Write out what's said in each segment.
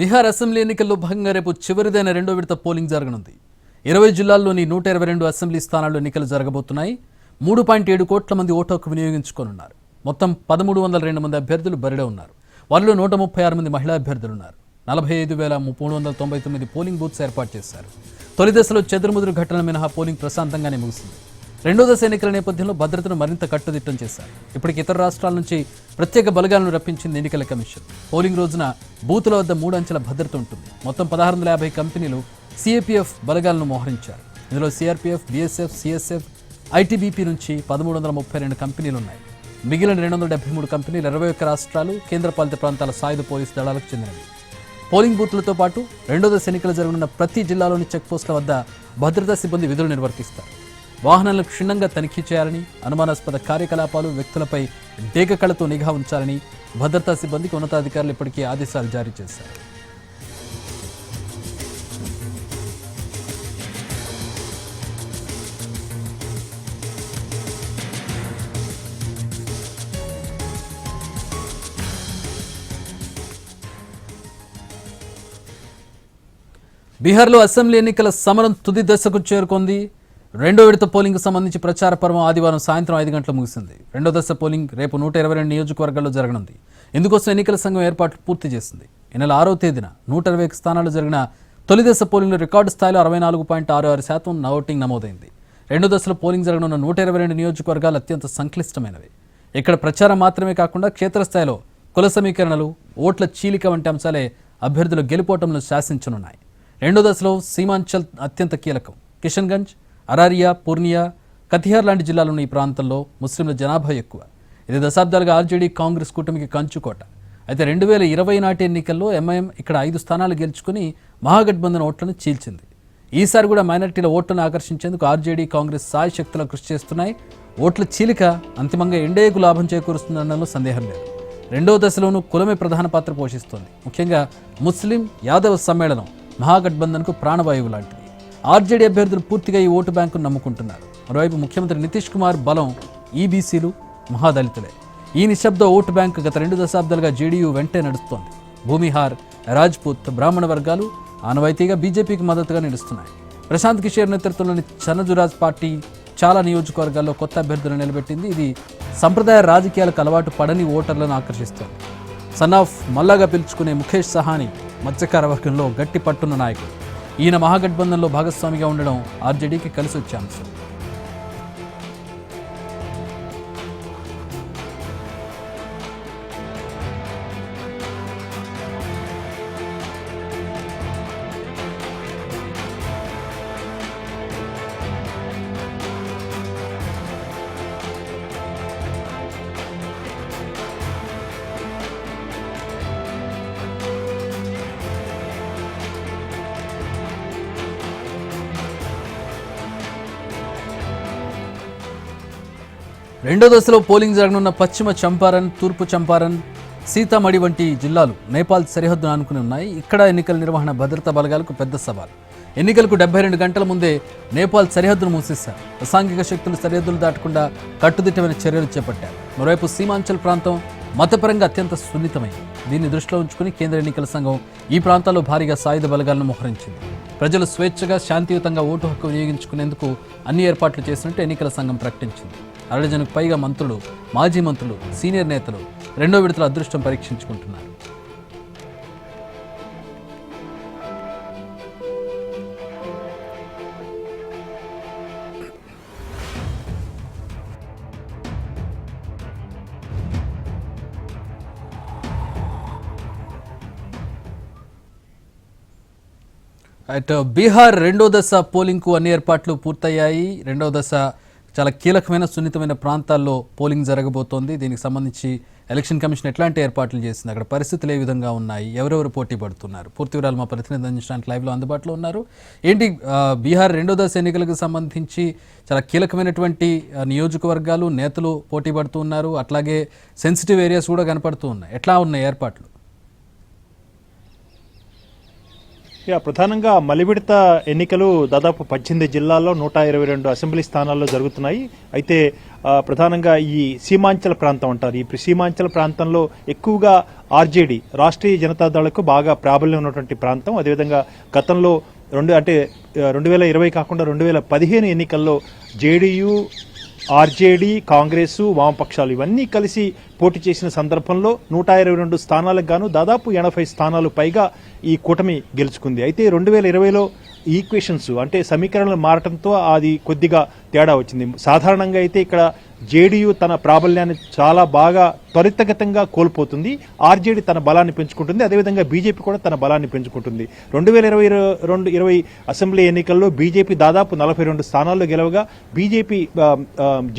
Bihar assembly ఎన్నికల్లో భాగంగా రేపు చివరిదైన రెండో విడత పోలింగ్ జరగనుంది. 20 జిల్లాల్లోని 122 అసెంబ్లీ స్థానాల్లో ఎన్నికలు జరగబోతున్నాయి. 3.7 కోట్ల మంది ఓటు హక్కు వినియోగించుకోనున్నారు. మొత్తం 1302 మంది అభ్యర్థులు బరిలో ఉన్నారు. వారిలో 136 మంది మహిళా అభ్యర్థులున్నారు. 45,399 పోలింగ్ బూత్స్ ఏర్పాటు చేశారు. తొలి దశలో చెదురుముదురు ఘటనల మినహా పోలింగ్ ప్రశాంతంగానే ముగిసింది. రెండో దశ ఎన్నికల నేపథ్యంలో భద్రతను మరింత కట్టుదిట్టం చేశారు. ఇప్పటికి ఇతర రాష్ట్రాల నుంచి ప్రత్యేక బలగాలను రప్పించింది ఎన్నికల కమిషన్. పోలింగ్ రోజున బూతుల వద్ద 3 అంచెల భద్రత ఉంటుంది. మొత్తం 1650 కంపెనీలు సిఏపీఎఫ్ బలగాలను మోహరించారు. ఇందులో సిఆర్పీఎఫ్, బీఎస్ఎఫ్, సిఎస్ఎఫ్, ఐటీబీపీ నుంచి 1332 కంపెనీలు ఉన్నాయి. మిగిలిన 273 కంపెనీలు 21 రాష్ట్రాలు, కేంద్రపాలిత ప్రాంతాల సాయుధ పోలీసు దళాలకు చెందినవి. పోలింగ్ బూత్లతో పాటు రెండో దశ ఎన్నికలు జరగనున్న ప్రతి జిల్లాలోని చెక్పోస్టుల వద్ద భద్రతా సిబ్బంది విధులు నిర్వర్తిస్తారు. వాహనాలను క్షుణ్ణంగా తనిఖీ చేయాలని, అనుమానాస్పద కార్యకలాపాలు, వ్యక్తులపై డేగకళ్లతో నిఘా ఉంచాలని భద్రతా సిబ్బందికి ఉన్నతాధికారులు ఇప్పటికీ ఆదేశాలు జారీ చేశారు. బీహార్లో అసెంబ్లీ ఎన్నికల సమరం తుది దశకు చేరుకుంది. రెండో విడత పోలింగ్ సంబంధించి ప్రచార పర్వం ఆదివారం సాయంత్రం 5 గంటలకు ముగిసింది. రెండో దశ పోలింగ్ రేపు 122 నియోజకవర్గాల్లో జరగనుంది. ఇందుకోసం ఎన్నికల సంఘం ఏర్పాట్లు పూర్తి చేసింది. ఈ నెల 6వ తేదీన 121 స్థానాలు జరిగిన తొలి దశ పోలింగ్లో రికార్డు స్థాయిలో 64.66% ఓటింగ్ నమోదైంది. రెండో దశలో పోలింగ్ జరగనున్న 122 నియోజకవర్గాలు అత్యంత సంక్లిష్టమైనవి. ఇక్కడ ప్రచారం మాత్రమే కాకుండా క్షేత్రస్థాయిలో కుల సమీకరణలు, ఓట్ల చీలిక వంటి అంశాలే అభ్యర్థుల గెలుపోటములను శాసించనున్నాయి. రెండో దశలో సీమాంచల్ అత్యంత కీలకం. కిషన్గంజ్, అరారియా, పూర్నియా, కతిహార్ లాంటి జిల్లాలోని ఈ ప్రాంతంలో ముస్లింల జనాభా ఎక్కువ. ఇది దశాబ్దాలుగా ఆర్జేడీ కాంగ్రెస్ కూటమికి కంచుకోట. అయితే 2020 నాటి ఎన్నికల్లో ఎంఐఎం ఇక్కడ 5 స్థానాలు గెలుచుకుని మహాగఠబంధన్ ఓట్లను చీల్చింది. ఈసారి కూడా మైనారిటీల ఓట్లను ఆకర్షించేందుకు ఆర్జేడీ, కాంగ్రెస్ సాయశక్తులా కృషి చేస్తున్నాయి. ఓట్ల చీలిక అంతిమంగా ఎన్డీఏకు లాభం చేకూరుస్తుందనడంలో సందేహం లేదు. రెండో దశలోనూ కులమే ప్రధాన పాత్ర పోషిస్తోంది. ముఖ్యంగా ముస్లిం యాదవ సమ్మేళనం మహాగఠబంధన్కు ప్రాణవాయువు లాంటిది. ఆర్జేడీ అభ్యర్థులు పూర్తిగా ఈ ఓటు బ్యాంకును నమ్ముకుంటున్నారు. మరోవైపు ముఖ్యమంత్రి నితీష్ కుమార్ బలం ఈబీసీలు, మహాదళితులే. ఈ నిశ్శబ్ద ఓటు బ్యాంకు గత 2 దశాబ్దాలుగా జేడీయూ వెంటే నడుస్తోంది. భూమిహార్, రాజ్పూత్, బ్రాహ్మణ వర్గాలు ఆనవాయితీగా బీజేపీకి మద్దతుగా నిలుస్తున్నాయి. ప్రశాంత్ కిషోర్ నేతృత్వంలోని చనజురాజ్ పార్టీ చాలా నియోజకవర్గాల్లో కొత్త అభ్యర్థులను నిలబెట్టింది. ఇది సంప్రదాయ రాజకీయాలకు అలవాటు పడని ఓటర్లను ఆకర్షిస్తోంది. సన్నాఫ్ మల్లాగా పిలుచుకునే ముఖేష్ సహాని మత్స్యకార వర్గంలో గట్టి పట్టున్న నాయకుడు. ఈయన మహాగఠబంధన్లో భాగస్వామిగా ఉండడం ఆర్జేడీకి కలిసి వచ్చే అంశం. రెండో దశలో పోలింగ్ జరగనున్న పశ్చిమ చంపారన్, తూర్పు చంపారన్, సీతామఢి వంటి జిల్లాలు నేపాల్ సరిహద్దును ఆనుకుని ఉన్నాయి. ఇక్కడ ఎన్నికల నిర్వహణ భద్రతా బలగాలకు పెద్ద సవాల్. ఎన్నికలకు 72 గంటల ముందే నేపాల్ సరిహద్దును మూసేశారు. అసాంఘిక శక్తులు సరిహద్దులు దాటకుండా కట్టుదిట్టమైన చర్యలు చేపట్టారు. మరోవైపు సీమాంచల్ ప్రాంతం మతపరంగా అత్యంత సున్నితమైంది. దీన్ని దృష్టిలో ఉంచుకుని కేంద్ర ఎన్నికల సంఘం ఈ ప్రాంతాల్లో భారీగా సాయుధ బలగాలను మోహరించింది. ప్రజలు స్వేచ్ఛగా, శాంతియుతంగా ఓటు హక్కు వినియోగించుకునేందుకు అన్ని ఏర్పాట్లు చేసినట్టు ఎన్నికల సంఘం ప్రకటించింది. 60 పైగా మంత్రులు, మాజీ మంత్రులు, సీనియర్ నేతలు రెండో విడతల అదృష్టం పరీక్షించుకుంటున్నారు. అటు బీహార్ రెండో దశ పోలింగ్కు అన్ని ఏర్పాట్లు పూర్తయ్యాయి. రెండో దశ చాలా కీలకమైన, సున్నితమైన ప్రాంతాల్లో పోలింగ్ జరగబోతోంది. దీనికి సంబంధించి ఎలక్షన్ కమిషన్ ఎట్లాంటి ఏర్పాట్లు చేసింది, అక్కడ పరిస్థితులు ఏ విధంగా ఉన్నాయి, ఎవరెవరు పోటీ పడుతున్నారు, పూర్తి వివరాలు మా ప్రతినిధి అందించడానికి లైవ్లో అందుబాటులో ఉన్నారు. ఏంటి బీహార్ రెండో దశ ఎన్నికలకు సంబంధించి చాలా కీలకమైనటువంటి నియోజకవర్గాలు, నేతలు పోటీ పడుతూ ఉన్నారు. అట్లాగే సెన్సిటివ్ ఏరియాస్ కూడా కనపడుతూ ఉన్నాయి. ఎట్లా ఉన్నాయి ఏర్పాట్లు? ప్రధానంగా మలివిడత ఎన్నికలు దాదాపు 18 జిల్లాల్లో 122 అసెంబ్లీ స్థానాల్లో జరుగుతున్నాయి. అయితే ప్రధానంగా ఈ సీమాంచల ప్రాంతం అంటారు. ఈ సీమాంచల ప్రాంతంలో ఎక్కువగా ఆర్జేడీ రాష్ట్రీయ జనతాదళకు బాగా ప్రాబల్యం ఉన్నటువంటి ప్రాంతం. అదేవిధంగా గతంలో 2020 కాకుండా 2015 ఎన్నికల్లో జేడీయూ, ఆర్జేడీ, కాంగ్రెస్, వామపక్షాలు ఇవన్నీ కలిసి పోటీ చేసిన సందర్భంలో 122 స్థానాలకు గాను దాదాపు 80 స్థానాలు పైగా ఈ కూటమి గెలుచుకుంది. అయితే 2020లో ఈక్వేషన్స్ అంటే సమీకరణలు మారటంతో అది కొద్దిగా తేడా వచ్చింది. సాధారణంగా అయితే ఇక్కడ జేడీయూ తన ప్రాబల్యాన్ని చాలా బాగా త్వరితగతంగా కోల్పోతుంది, ఆర్జేడీ తన బలాన్ని పెంచుకుంటుంది, అదేవిధంగా బీజేపీ కూడా తన బలాన్ని పెంచుకుంటుంది. 2020 అసెంబ్లీ ఎన్నికల్లో బీజేపీ దాదాపు 42 స్థానాల్లో గెలవగా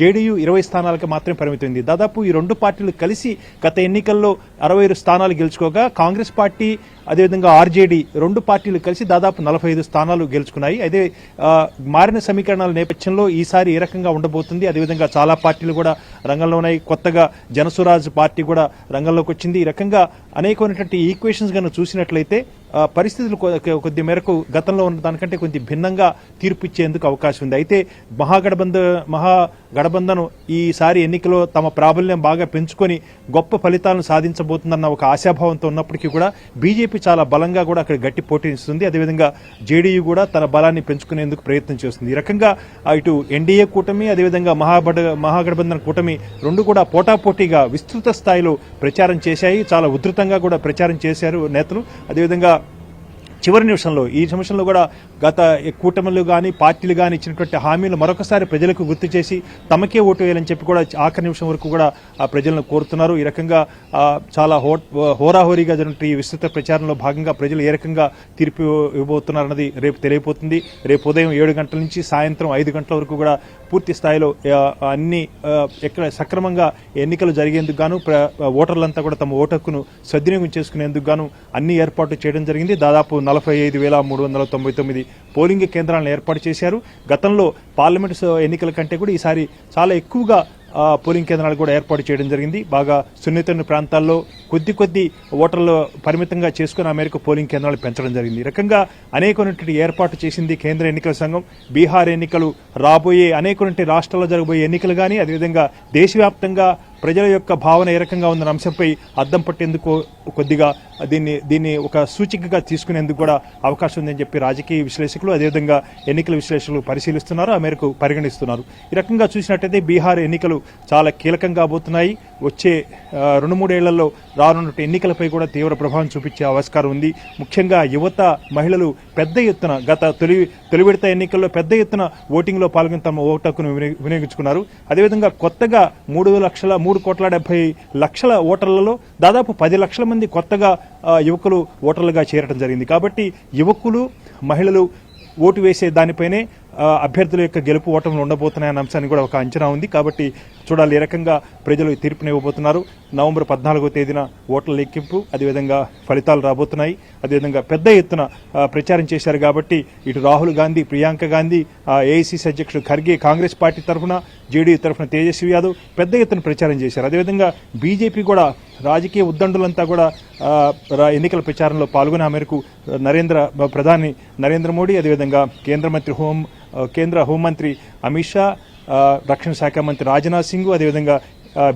జేడీయూ 20 స్థానాలకు మాత్రమే పరిమితమైంది. దాదాపు ఈ రెండు పార్టీలు కలిసి గత ఎన్నికల్లో 65 స్థానాలు గెలుచుకోగా కాంగ్రెస్ పార్టీ అదేవిధంగా ఆర్జేడీ రెండు పార్టీలు కలిసి దాదాపు 45 స్థానాలు గెలుచుకున్నాయి. అయితే మారిన సమీకరణాల నేపథ్యంలో ఈసారి ఏ రకంగా ఉండబోతుంది, అదేవిధంగా చాలా పార్టీలు కూడా రంగంలో ఉన్నాయి. కొత్తగా జనసురాజ్ పార్టీ కూడా రంగంలోకి వచ్చింది. ఈ రకంగా అనేకమైనటువంటి ఈక్వేషన్స్ కనుక చూసినట్లయితే పరిస్థితులు కొద్ది మేరకు గతంలో ఉన్న దానికంటే కొద్ది భిన్నంగా తీర్పు ఇచ్చేందుకు అవకాశం ఉంది. అయితే మహాగఠబంధన్ ఈసారి ఎన్నికలో తమ ప్రాబల్యం బాగా పెంచుకొని గొప్ప ఫలితాలను సాధించబోతుందన్న ఒక ఆశాభావంతో ఉన్నప్పటికీ కూడా బీజేపీ చాలా బలంగా కూడా అక్కడ గట్టి పోటీ ఇస్తుంది. అదేవిధంగా జేడీయూ కూడా తన బలాన్ని పెంచుకునేందుకు ప్రయత్నం చేస్తుంది. ఈ రకంగా ఇటు ఎన్డీఏ కూటమి అదేవిధంగా మహాగఠబంధన్ కూటమి రెండు కూడా పోటాపోటీగా విస్తృత స్థాయిలో ప్రచారం చేశాయి. చాలా ఉధృతంగా కూడా ప్రచారం చేశారు నేతలు. అదేవిధంగా చివరి నిమిషంలో ఈ నిమిషంలో కూడా గత కూటమిలు కానీ పార్టీలు కానీ ఇచ్చినటువంటి హామీలు మరొకసారి ప్రజలకు గుర్తు చేసి తమకే ఓటు వేయాలని చెప్పి కూడా ఆఖరి నిమిషం వరకు కూడా ఆ ప్రజలను కోరుతున్నారు. ఈ రకంగా చాలా హోరాహోరీగా జరిగిన ఈ విస్తృత ప్రచారంలో భాగంగా ప్రజలు ఏ రకంగా తీర్పు ఇవ్వబోతున్నారన్నది రేపు తెలియబోతుంది. రేపు ఉదయం 7 గంటల నుంచి సాయంత్రం 5 గంటల వరకు కూడా పూర్తి స్థాయిలో అన్ని ఎక్కడ సక్రమంగా ఎన్నికలు జరిగేందుకు గాను ఓటర్లంతా కూడా తమ ఓటు హక్కును సద్వినియోగం చేసుకునేందుకు గాను అన్ని ఏర్పాట్లు చేయడం జరిగింది. దాదాపు 45,399 పోలింగ్ కేంద్రాలను ఏర్పాటు చేశారు. గతంలో పార్లమెంటు ఎన్నికల కంటే కూడా ఈసారి చాలా ఎక్కువగా పోలింగ్ కేంద్రాలు కూడా ఏర్పాటు చేయడం జరిగింది. బాగా సున్నితమైన ప్రాంతాల్లో కొద్ది ఓటర్లు పరిమితంగా చేసుకుని ఆ మేరకు పోలింగ్ కేంద్రాలు పెంచడం జరిగింది. ఈ రకంగా అనేకమైనటువంటి ఏర్పాటు చేసింది కేంద్ర ఎన్నికల సంఘం. బీహార్ ఎన్నికలు, రాబోయే అనేకటువంటి రాష్ట్రాల్లో జరగబోయే ఎన్నికలు కానీ అదేవిధంగా దేశవ్యాప్తంగా ప్రజల యొక్క భావన ఏ రకంగా ఉందన్న అంశంపై అద్దం పట్టేందుకు కొద్దిగా దీన్ని ఒక సూచికగా తీసుకునేందుకు కూడా అవకాశం ఉందని చెప్పి రాజకీయ విశ్లేషకులు అదేవిధంగా ఎన్నికల విశ్లేషకులు పరిశీలిస్తున్నారు, ఆ మేరకు పరిగణిస్తున్నారు. ఈ రకంగా చూసినట్టయితే బీహార్ ఎన్నికలు చాలా కీలకంగా కాబోతున్నాయి. వచ్చే 2-3 ఏళ్లలో రానున్న ఎన్నికలపై కూడా తీవ్ర ప్రభావం చూపించే ఆస్కారం ఉంది. ముఖ్యంగా యువత, మహిళలు పెద్ద ఎత్తున గత తొలి విడత ఎన్నికల్లో పెద్ద ఎత్తున ఓటింగ్లో పాల్గొని తమ ఓటు హక్కును వినియోగించుకున్నారు. అదేవిధంగా కొత్తగా 3,70,00,000 ఓటర్లలో దాదాపు 10 లక్షల మంది కొత్తగా యువకులు ఓటర్లుగా చేరడం జరిగింది. కాబట్టి యువకులు, మహిళలు ఓటు వేసే దానిపైనే అభ్యర్థుల యొక్క గెలుపు ఓటములు ఉండబోతున్నాయన్న అంశాన్ని కూడా ఒక అంచనా ఉంది. కాబట్టి చూడాలి ఏ రకంగా ప్రజలు తీర్పునివ్వబోతున్నారు. నవంబర్ 14వ తేదీన ఓట్ల లెక్కింపు అదేవిధంగా ఫలితాలు రాబోతున్నాయి. అదేవిధంగా పెద్ద ఎత్తున ప్రచారం చేశారు కాబట్టి ఇటు రాహుల్ గాంధీ, ప్రియాంక గాంధీ, ఏఐసీసీ అధ్యక్షుడు ఖర్గే కాంగ్రెస్ పార్టీ తరఫున, జేడీయూ తరఫున తేజస్వి యాదవ్ పెద్ద ఎత్తున ప్రచారం చేశారు. అదేవిధంగా బీజేపీ కూడా రాజకీయ ఉద్దండులంతా కూడా ఎన్నికల ప్రచారంలో పాల్గొని ఆ మేరకు ప్రధాని నరేంద్ర మోడీ అదేవిధంగా కేంద్ర హోంమంత్రి అమిత్ షా, రక్షణ శాఖ మంత్రి రాజ్నాథ్ సింగ్ అదేవిధంగా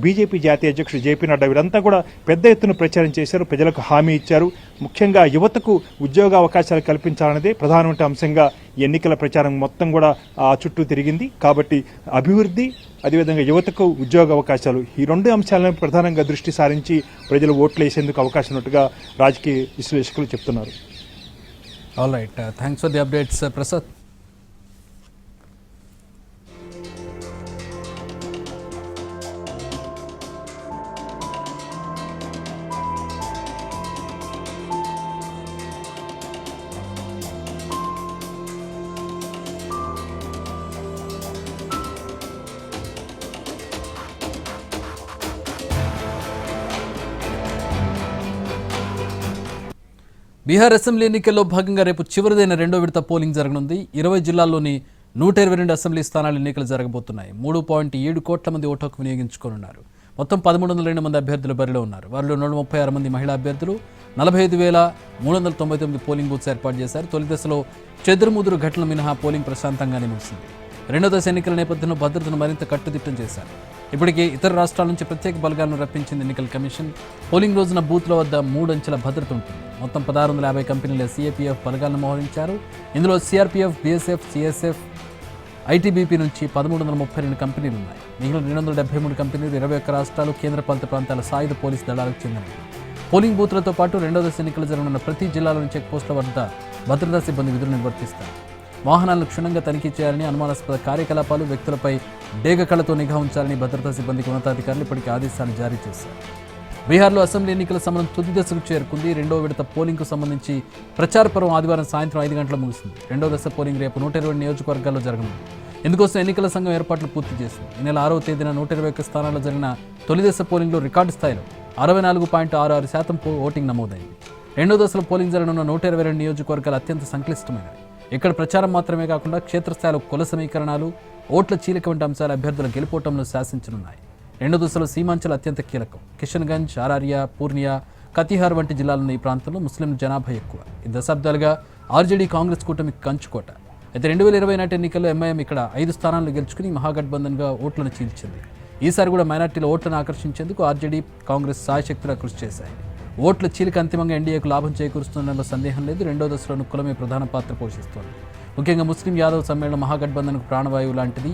బీజేపీ జాతీయ అధ్యక్షుడు జేపీ నడ్డా వీరంతా కూడా పెద్ద ఎత్తున ప్రచారం చేశారు, ప్రజలకు హామీ ఇచ్చారు. ముఖ్యంగా యువతకు ఉద్యోగ అవకాశాలు కల్పించాలన్నదే ప్రధానమైన అంశంగా ఎన్నికల ప్రచారం మొత్తం కూడా చుట్టూ తిరిగింది. కాబట్టి అభివృద్ధి అదేవిధంగా యువతకు ఉద్యోగ అవకాశాలు ఈ రెండు అంశాలను ప్రధానంగా దృష్టి సారించి ప్రజలు ఓట్లు వేసేందుకు అవకాశం ఉన్నట్టుగా రాజకీయ విశ్లేషకులు చెప్తున్నారు. All right, thanks for the updates Prasad. Bihar assembly ఎన్నికల్లో భాగంగా రేపు చివరిదైన 2వ విడత పోలింగ్ జరగనుంది. 20 జిల్లాల్లోని 122 అసెంబ్లీ స్థానాల ఎన్నికలు జరగబోతున్నాయి. 3.7 కోట్ల మంది ఓటు హక్కు వినియోగించుకోనున్నారు. మొత్తం 1,302 మంది అభ్యర్థులు బరిలో ఉన్నారు. వారిలో 136 మంది మహిళా అభ్యర్థులు, 45,399 పోలింగ్ బూత్స్ ఏర్పాటు చేశారు. తొలి దశలో చెదురుముదురు ఘటనలు మినహా పోలింగ్ ప్రశాంతంగానే ముగిసింది. రెండో దశ ఎన్నికల నేపథ్యంలో భద్రతను మరింత కట్టుదిట్టం చేశారు. ఇప్పటికే ఇతర రాష్ట్రాల నుంచి ప్రత్యేక బలగాలను రప్పించింది ఎన్నికల కమిషన్. పోలింగ్ రోజున బూత్ల వద్ద 3 అంచెల భద్రత ఉంటుంది. మొత్తం 1650 కంపెనీల సిఏపీఎఫ్ బలగాలను మోహరించారు. ఇందులో సిఆర్పీఎఫ్, బీఎస్ఎఫ్, సిఎస్ఎఫ్, ఐటీబీపీ నుంచి 1332 కంపెనీలు ఉన్నాయి. మిగిలిన 273 కంపెనీలు 21 రాష్ట్రాలు, కేంద్రపాలిత ప్రాంతాల సాయుధ పోలీసు దళాలకు చెందినవి. పోలింగ్ బూత్లతో పాటు రెండో దశ ఎన్నికలు జరగనున్న ప్రతి జిల్లాలోని చెక్ పోస్టుల వద్ద భద్రతా సిబ్బంది విధులు నిర్వర్తిస్తారు. వాహనాలను క్షుణ్ణంగా తనిఖీ చేయాలని, అనుమానాస్పద కార్యకలాపాలు, వ్యక్తులపై డేగ కళ్లతో నిఘా ఉంచాలని భద్రతా సిబ్బందికి ఉన్నతాధికారులు ఇప్పటికే ఆదేశాలు జారీ చేశారు. బీహార్లో అసెంబ్లీ ఎన్నికల సమరం తుది దశకు చేరుకుంది. రెండో విడత పోలింగ్కు సంబంధించి ప్రచార పర్వం ఆదివారం సాయంత్రం 5 గంటలకు ముగిసింది. రెండో దశ పోలింగ్ రేపు 120 నియోజకవర్గాల్లో జరగనుంది. ఇందుకోసం ఎన్నికల సంఘం ఏర్పాట్లు పూర్తి చేసింది. ఈ నెల 6వ తేదీన 121 స్థానాల్లో జరిగిన తొలి దశ పోలింగ్లో రికార్డు స్థాయిలో 64.66% ఓటింగ్ నమోదైంది. రెండో దశలో పోలింగ్ జరగనున్న 122 నియోజకవర్గాలు అత్యంత సంక్లిష్టమైనవి. ఇక్కడ ప్రచారం మాత్రమే కాకుండా క్షేత్రస్థాయిలో కుల సమీకరణాలు, ఓట్ల చీలిక వంటి అంశాలు అభ్యర్థుల గెలుపోటంలో శాసించనున్నాయి. రెండో దశలో సీమాంచల్ అత్యంత కీలకం. కిషన్గంజ్, ఆరారియా, పూర్నియా, కతిహార్ వంటి జిల్లాలున్న ఈ ప్రాంతంలో ముస్లింల జనాభా ఎక్కువ. ఈ దశాబ్దాలుగా ఆర్జేడీ కాంగ్రెస్ కూటమి కంచుకోట. అయితే 2020 నాటి ఎన్నికల్లో ఎంఐఎం ఇక్కడ 5 స్థానాలను గెలుచుకుని మహాగఠబంధన్గా ఓట్లను చీల్చింది. ఈసారి కూడా మైనార్టీల ఓట్లను ఆకర్షించేందుకు ఆర్జేడీ, కాంగ్రెస్ సాయశక్తులా కృషి చేశాయి. ఓట్ల చీలిక అంతిమంగా ఎన్డీఏకు లాభం చేకూరుస్తుందన్న సందేహం లేదు. రెండో దశలోనూ కులమే ప్రధాన పాత్ర పోషిస్తోంది. ముఖ్యంగా ముస్లిం యాదవ్ సమ్మేళనం మహాగఠబంధన్కు ప్రాణవాయువు లాంటిది.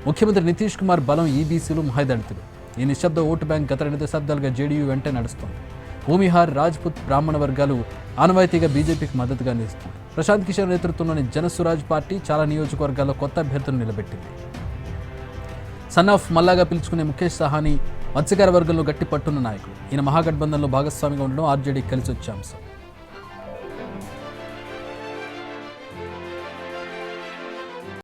ముఖ్యమంత్రి నితీష్ కుమార్ బలం ఈబీసీలు, మహాదళితులు. ఈ నిశ్శబ్ద ఓటు బ్యాంక్ గత 2 దశాబ్దాలుగా జేడీయూ వెంటే నడుస్తోంది. భూమిహార్, రాజ్పుత్, బ్రాహ్మణ వర్గాలు ఆనవాయితీగా బీజేపీకి మద్దతుగా నిలుస్తుంది. ప్రశాంత్ కిషోర్ నేతృత్వంలోని జనసురాజ్ పార్టీ చాలా నియోజకవర్గాల్లో కొత్త అభ్యర్థులను నిలబెట్టింది. సన్ ఆఫ్ మల్లాగా పిలుచుకునే ముఖేష్ సహానీ మత్స్యకార వర్గంలో గట్టి పట్టున్న నాయకుడు. ఈయన మహాగఠబంధన్లో భాగస్వామిగా ఉండడం ఆర్జేడీకి కలిసి వచ్చే అంశం.